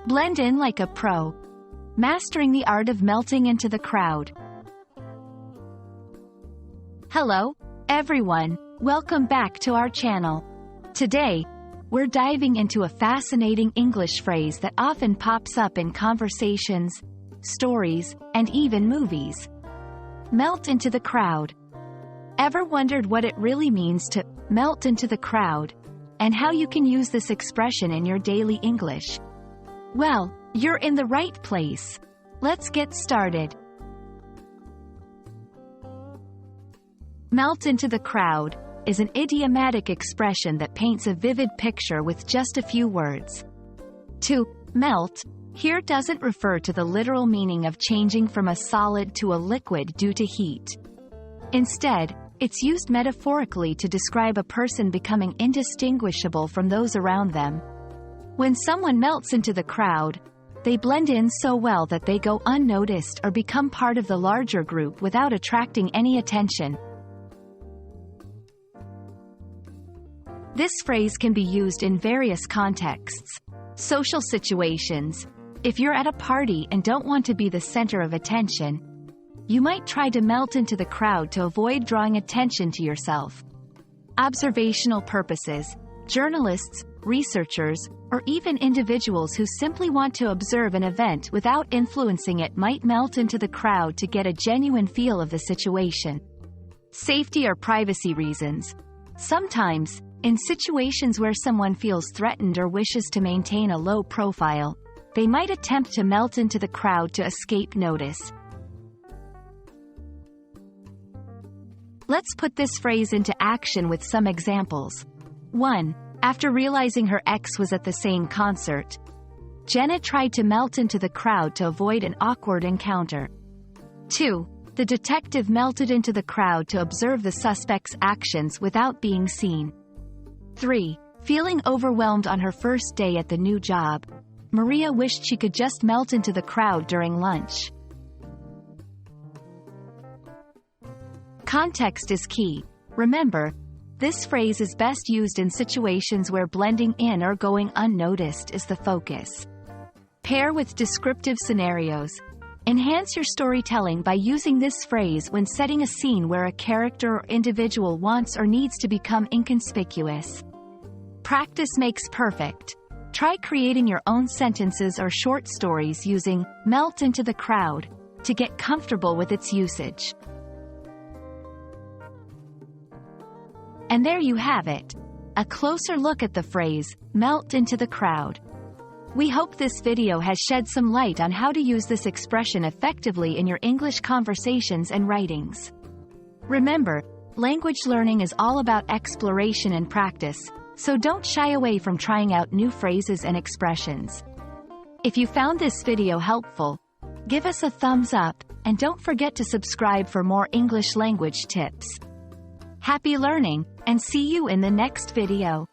Blend in like a pro. Mastering the art of melting into the crowd. Hello, everyone. Welcome back to our channel. Today, we're diving into a fascinating English phrase that often pops up in conversations, stories, and even movies. Melt into the crowd. Ever wondered what it really means to melt into the crowd, and how you can use this expression in your daily English? Well, you're in the right place. Let's get started. Melt into the crowd is an idiomatic expression that paints a vivid picture with just a few words. To melt here doesn't refer to the literal meaning of changing from a solid to a liquid due to heat. Instead, it's used metaphorically to describe a person becoming indistinguishable from those around them. When someone melts into the crowd, they blend in so well that they go unnoticed or become part of the larger group without attracting any attention. This phrase can be used in various contexts. Social situations. If you're at a party and don't want to be the center of attention, you might try to melt into the crowd to avoid drawing attention to yourself. Observational purposes. Journalists, researchers, or even individuals who simply want to observe an event without influencing it might melt into the crowd to get a genuine feel of the situation. Safety or privacy reasons. Sometimes, in situations where someone feels threatened or wishes to maintain a low profile, they might attempt to melt into the crowd to escape notice. Let's put this phrase into action with some examples. 1. After realizing her ex was at the same concert, Jenna tried to melt into the crowd to avoid an awkward encounter. 2. The detective melted into the crowd to observe the suspect's actions without being seen. 3. Feeling overwhelmed on her first day at the new job, Maria wished she could just melt into the crowd during lunch. Context is key. Remember, this phrase is best used in situations where blending in or going unnoticed is the focus. Pair with descriptive scenarios. Enhance your storytelling by using this phrase when setting a scene where a character or individual wants or needs to become inconspicuous. Practice makes perfect. Try creating your own sentences or short stories using melt into the crowd to get comfortable with its usage. And there you have it. A closer look at the phrase, melt into the crowd. We hope this video has shed some light on how to use this expression effectively in your English conversations and writings. Remember, language learning is all about exploration and practice, so don't shy away from trying out new phrases and expressions. If you found this video helpful, give us a thumbs up, and don't forget to subscribe for more English language tips. Happy learning, and see you in the next video.